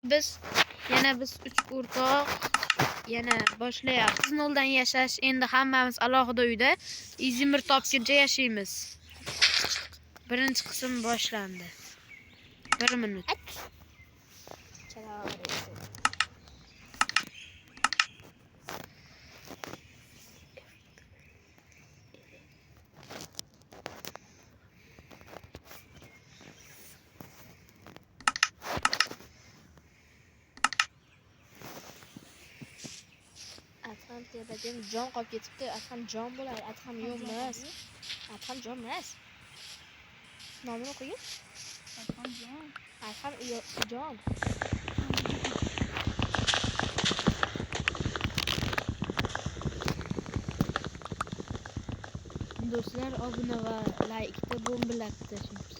Biz 3 o'rtoq yana boshlayapmiz noldan yashash. Endi hammamiz alohida uyda Izmir topguncha yashaymiz. Birinchi qism boshlandi. 1 minut. Atam tepadan jon qolib ketibdi. Atam jon bo'ladi. Atam yo'q emas. Atam jon emas. Nomini qo'ying. Atam jon. Atam jon. Do'stlar, obuna va like'da bombalab tashlaymiz.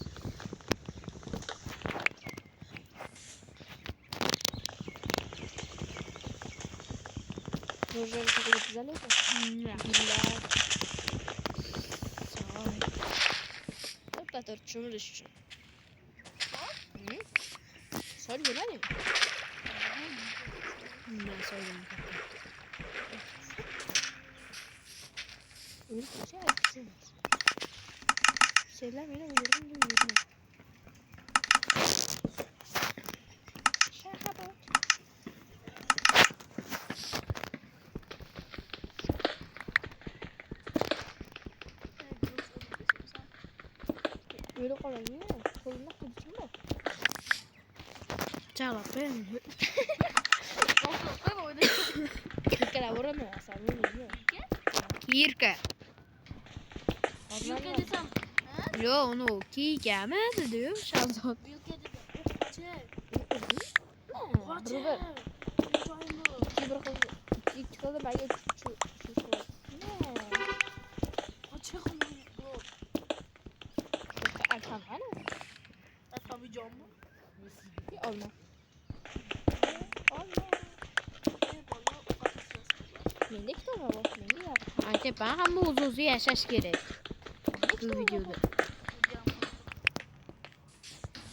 Ro'zg'or qilib tuzaladi. To'xtatib cho'milish uchun. Sol yo'laling. So'ygan. Şeyler beni uyarım. Şaka bu. Öyle kolay mı? Kolunda kılıcım var. Cevap verin. Bir kere vuramıyor aslında. Yirka. Yirka desem. Yo, onu kiygami dedi Shahzod. Yirka dedi. Qacha. İki kızı belki şu. Ne? Qacha qilmaydi bu. Atam ana. Atam jon mu? Olma. Mende kitob var. Mende yap. Ancha ben hamma o'z-o'zi yashash kerak. Bu videoda.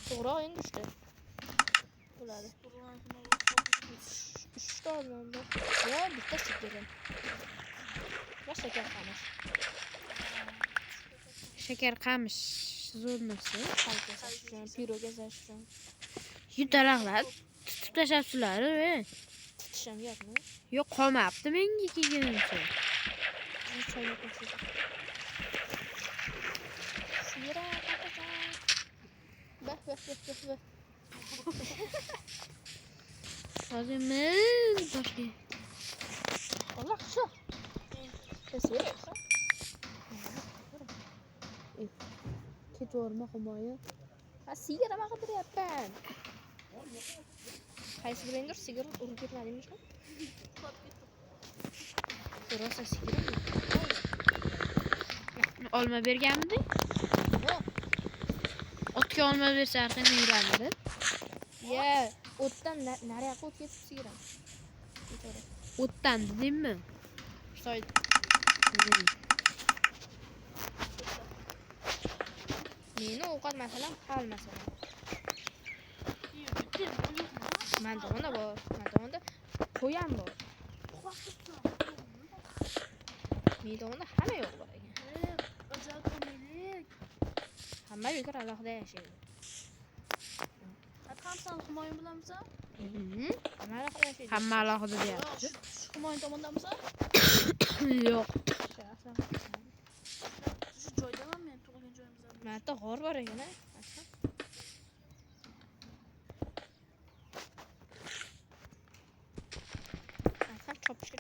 To'g'ri o'yin tushdi. Bo'ladi. 3 ta oldi. Yo, bitta sigirdim. Va shakar qamish. Shakar qamish zo'r narsa. Piro yasash uchun. Yutaraqlar tutib tashlabsizlar, Tutisham yo'qmi? Yo'q, qolmabdi menga kelguncha. Choyni qo'shib. Sira qatasan. Bah. Hozirmiz boshlaymiz. Allah şu. Sira. Ketvorma himoya. Ha, sigara ma qidiryapman. Qaysi birindir sigara urib ketmadingmi shu? Rosa sigara. Olma berganmidi? Yo'q. Otga olma bersa arqani yuradi. Ye, o'tdan nariyoqqa o't ketib sigara. O'tdan dedimmi? Soy. Meni ovqat masalan hal masalan. Mandonda bor. Mandonda qo'yam bor. Medonda hamma yo'q bor ekan. Ajab qo'ylik. Hamma yo'qlar alohida yashaydi. Hamsan himoya bilamsan? Hamma alohida yashaydi. Hamma alohida deyapti. Himoya tomondamisan? Yo'q. Shu joydaman men tug'ilgan joyimizda. Mana g'or bor ekan-a.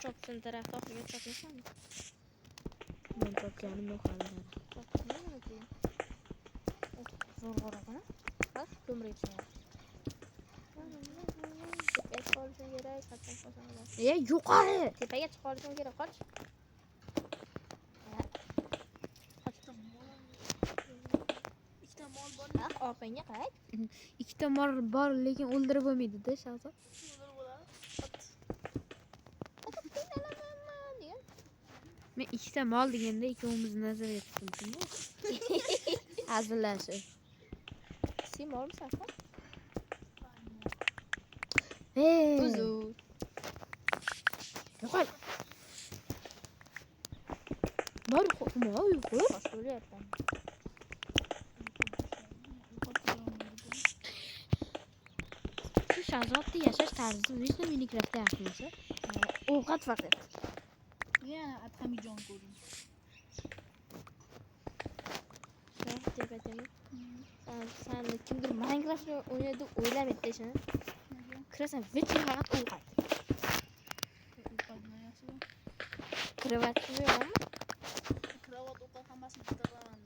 Chopsin tarafda oxirga chopmaysanmi? Men chopganim yo'q hali. Zo'r g'o'raqana. Bas, ko'mir yetishmayapti. Tepaga chiqib olishim kerak, qachon qolsam. Yuqori. Tepaga chiqib olishim kerak, qoch. Ikkita mol bor. Orqangga qayt. Ikkita mol bor, lekin o'ldirib bo'lmaydi-da, Shahzod. Men ikkita mol deganda ikkovimizni nazarga tutdim. Hazillashib. Sen molmisan? Yo'qol. Bor, nima uyqu? Bosh bo'lyapman. Shu Shahzodda yashash tarzi hech nima Minecraftda yaxshimasa, ovqat faqat. yana Adhamijon ko'rdim. Deb aytaman. Sen kimdir Minecraftni o'ynaydi, o'ylab aytdi shuni. Kirasan, vechir faqat ovqat. Ovqatni yaxshi. Krevatmi yo'qmi? Kravat ovqat hammasini bitta qilaman.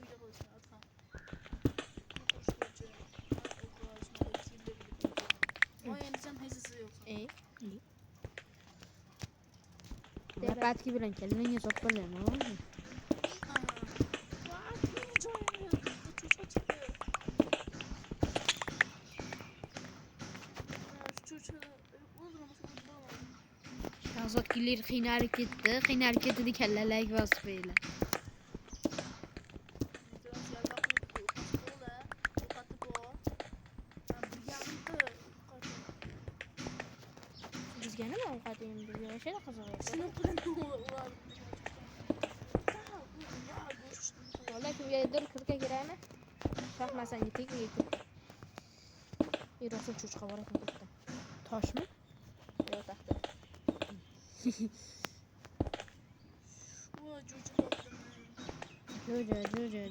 Uyda qo'yishni Adham. O'yinsan hech yo'q. Napatki bilan kelmanga soppalaymi. Shahzodgilar qiynalib ketdi, kallalarga bosib qo'ydilar. Bizga nima ovqat endi? Yashaydi qiziq. Vallahi kimgadir kirka kerakmi? Shohmasanga tegmay turibdi. Yurasa cho'chqa bor ekan bitta. Toshmi? Yo'q taxta.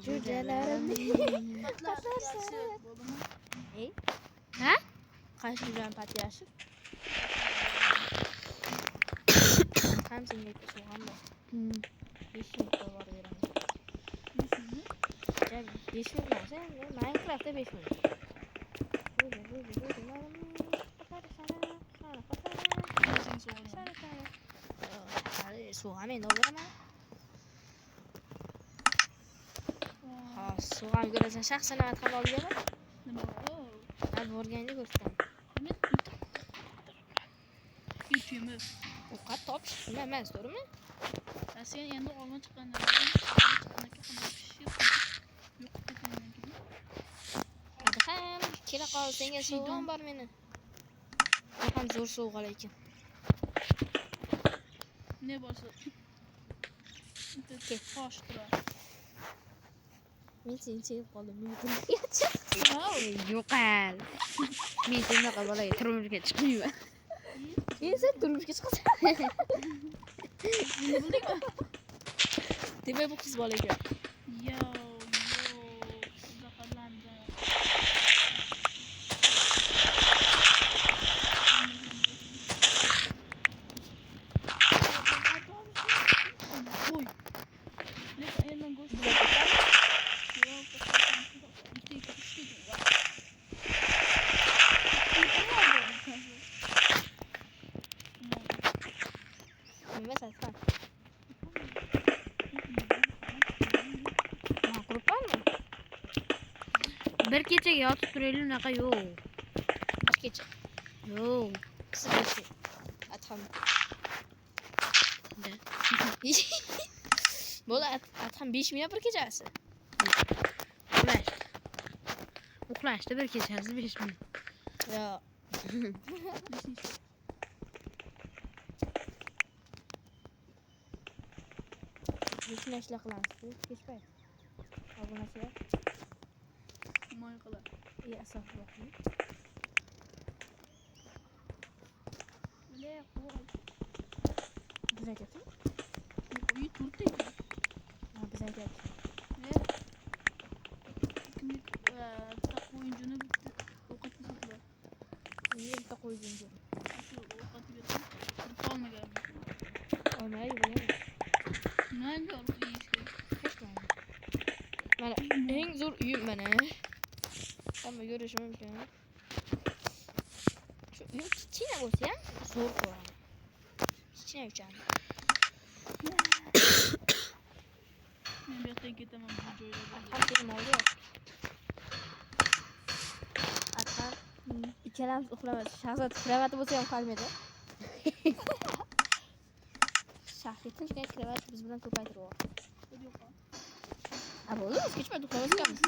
Jo'jalarim. Ha? Qaysi joydan patlashib? Ham senga so'g'anmi? 5 minutda bor beraman. 5 minut emas, Minecraftda 5 minut. So'g'amaydi o'g'lima. Ha, so'g'am ko'rasan, shaxsan Adham olganmi? Nima? Hali borganda ko'rsataman. Yutimiz. Ovqat topish nima emas, to'g'rimi? Sen endi olma chiqqanda Adham, kela qol, senga so'g'am bor meni. Adham zo'r so'g'al ekan. ne bo'lsa tosh turadi. Men seni sevib qoldim. Yo'qal. Men shunaqa bolaga turmushga chiqmayman. Sen turmushga chiqasan. Bildingmi? Demak bu qiz bola ekan. Yo, zaharlandi. Oy. Lekin aynan go'sht. Nima satsan? Bir kechaga yotib turaylik, unaqa yo'q. Bir kecha. Yo'q. Qisqacha. Adham. Bo'la Adham 5 minut bir kechasi. Uxlashda bir kechasi 5 minut. Yo. Nechta ishlar qilamiz? Kechpay. Obunachilar. Moy qilib. Asof yo'q. Bile qo'y. Biz aytyapmiz. Uyi turdik. Biz aytyapmiz. Ne? Kimlik oyuncunu bitti. Ovqat bitirdilar. Bitta qo'ydim. Shu ovqat bitirdi. Qolmagan. Olmay bo'laman. Nega yeyishga? Hech qanday. Mana eng zo'r uyim mana. Hamma ko'rishi mumkin. Shu uyim kichkina bo'lsa ham zo'r ko'raman. Kichkina uchun. Men bu yerdan ketaman bu joylarga. Adham film oldi yo'q. Adham ikkalamiz uxlamaymiz. Shahzod kravati bo'lsa ham qolmaydi. Shahri tinchgina kravat biz bilan ko'paytirib. A bo'ldi, biz kechmay uxlamas ekanmiz.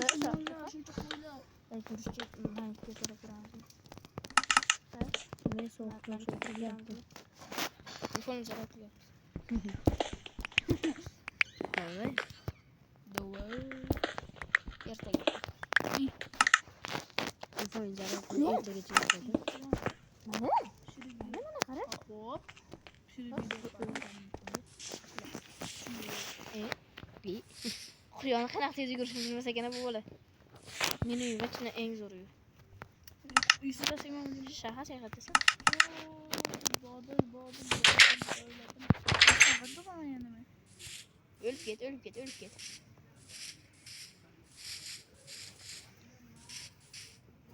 Shuncha qo'ylar. Ay, turishga Minecraftga kirib turamiz. Ha? Men so'qib Telefon zarar qilyapti. Davay. Ertaga. Telefon zarar qilib ertagacha yotadi. Mana qara. Xo'p. Quyonni qanaqa tez yugurishni bilmasa ekan bu bola. Meni uyim ichida eng zo'r uy. Uysiz rasmim. Shahar sayqatasa. Bodil. Qanday bo'laman yana men? O'lib ket.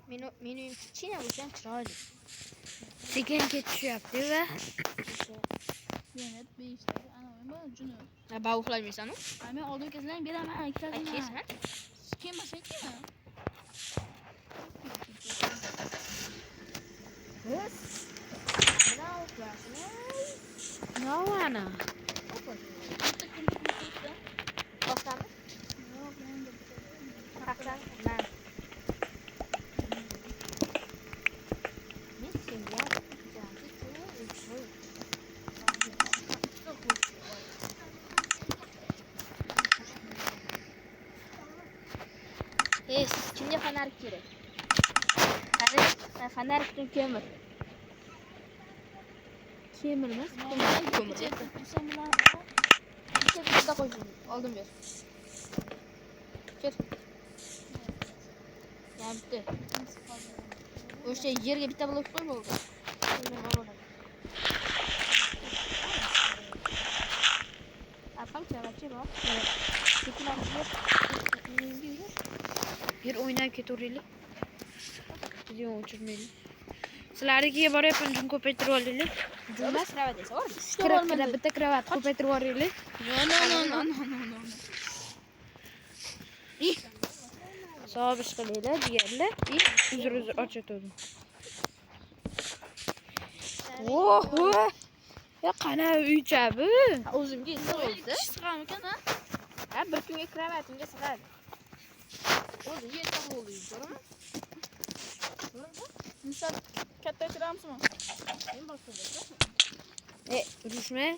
Meni uyim kichkina bo'lsa ham chiroyli. Sekin ketishyapti va Yana 5 ta. Ana men juni. Ha, bau uxlamaysan-ku? Men oldin kezlang beraman, ikkitasi. Aytaysan? Kim bo'lsa kim? Biz. Bilan uxlashni. Novana. To'xtami? Qaqsan. Men senga kimga fonarik kerak? Qani, fonarikni ko'mir. Kemirmas. Ko'mir. Bitta qo'ying. Oldin ber. Kel. Bitta. O'sha yerga bitta blok qo'y bo'ldi. Apam chavachi bor. Bir o'ynab ketaveraylik. Video o'chirmaylik. Sizlarnikiga boryapman, jun ko'paytirib olaylik. Jumas kravat esa bor. Bitta kravat ko'paytirib yuboraylik. No. Sobish qilaylik, jigarlar. Uzr ochatadim. Oh! Ya qana uycha bu? O'zimga esa bo'ldi. Sig'amikan, ha? Ha, bir kunga kravatimga sig'adi. O'zi yerda bo'ldi, ko'raman. Misol katta turamizmi? Men boshqa. Urushma.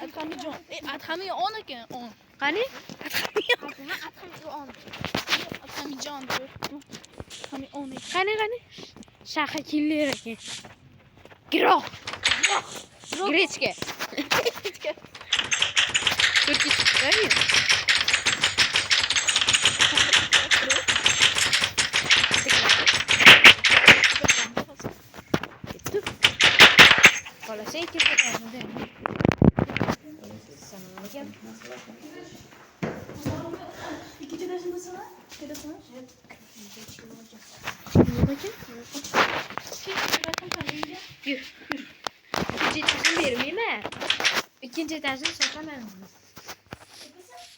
Adhamijon. Adhamiy 10 ekan, 10. Qani? Adhamijon deb. Adhamiy 10 ekan. Qani? Shahar killer ekan. Giroh. Grechka. Turkiy chiqadi. Qolasa ikki ketadi. Sanalgan. İkinci dersindesiniz? Dedesiniz? İkinci etasini vermeyeyim. İkinci etasini sotamayım.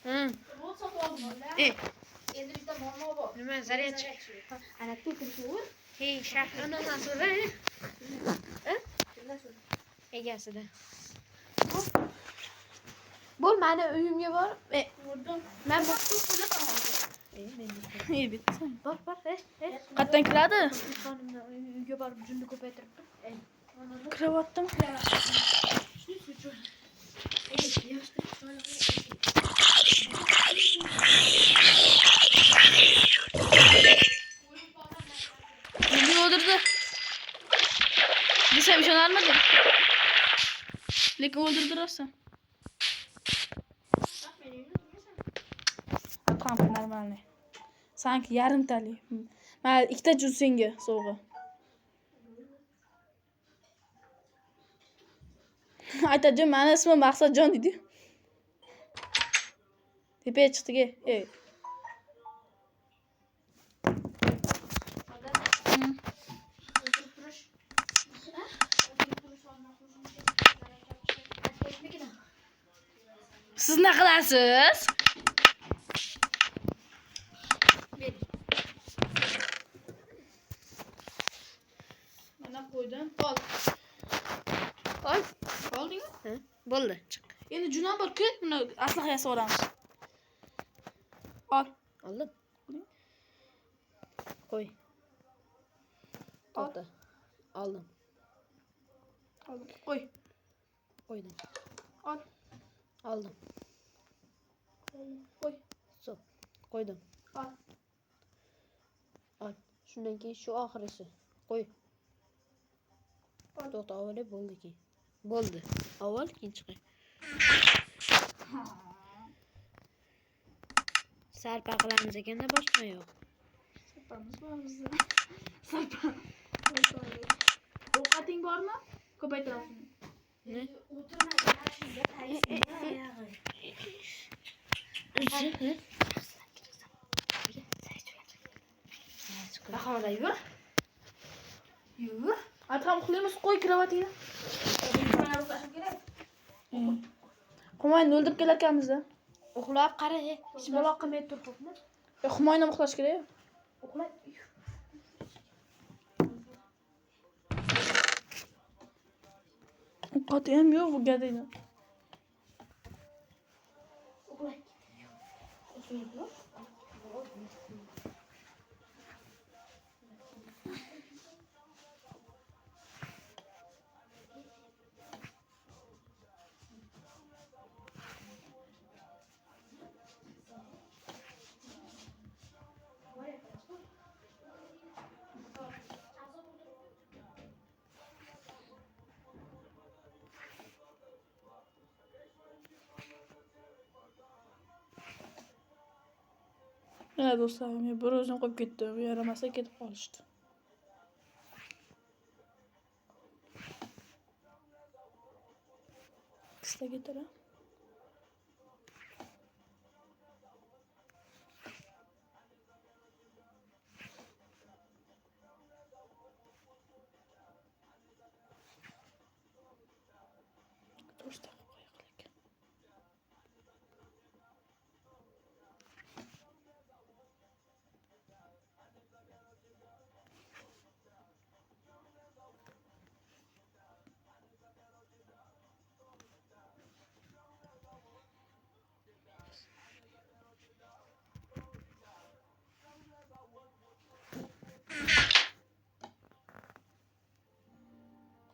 Hı. Endi bitta muammo bor. Nima zaryad chiq. Ana to'kilsa-ku. Hey, shahridan so'ra. Egasida. Bu meni uyimga bor. Men bu İyi bitti. bor. Qatdan kiradi? Xonimni uyga borib junni ko'paytiribdi. Kravatdami? Bizi öldürdü. Desem ishonarmidim. Lekin o'ldirdilarsan. Tamam, нормальный. Sanki yarimtalik. Mana ikkita juz senga sovg'a. Aytajon, meni ismim Maqsadjon dedi. Tepaga chiqdiga. Ey. Siz ne qilasiz? Mana qo'ydim. Ol. Ol. Oldingmi? Bo'ldi, chiq. Endi juna bir-ku, buni asliga yasaveramiz. Ol. Oldim. Qo'y. To'xta. Oldim. Qo'y. Qo'ydim. Ol. Oldim. Qo'y. Suv. Qo'ydim. Ol. Ol. Shundan keyin shu oxirisi. Qo'y. To'xta, avvalo bo'ldi keyin. Bo'ldi. Avval keyin chiqay. Sarpa qilamiz ekanda boshqa yo'q. Sapamiz bor bizda. Sapa. Ovqating bormi? Ko'paytirasizmi? Ne? Bahorda yur. Yur. Adham uxlaymiz, qo'y kravatingni. Humoyni o'ldirib kelarkanmiz-da. Uxlab qara, hech balo qilmay tur xo'pmi? Humoyni ham uxlash kerak. Uxla. Ovqati ham yo'q bu gadayni. Uxla. Mana do'stlarim, men bir o'zim qo'yib ketdim. Yaramasa ketib qolishdi. Qista ketara. To'rtta qilib qo'yaylik.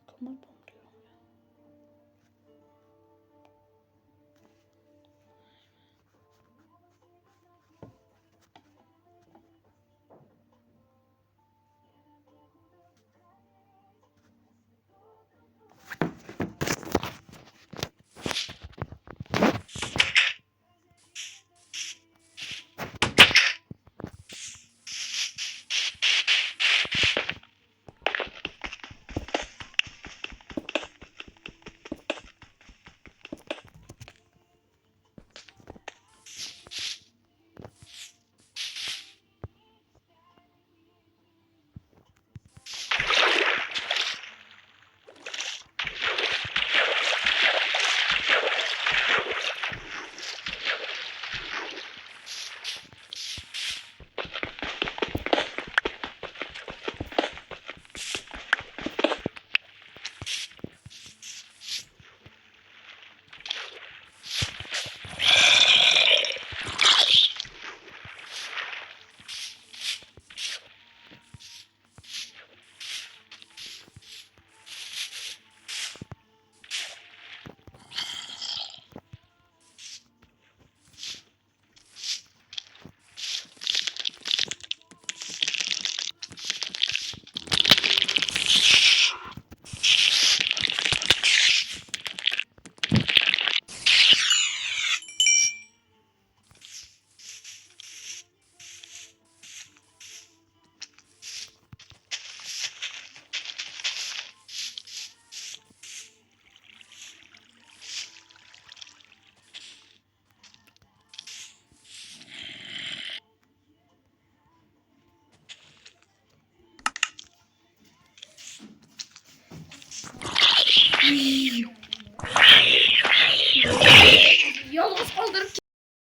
Ko'mir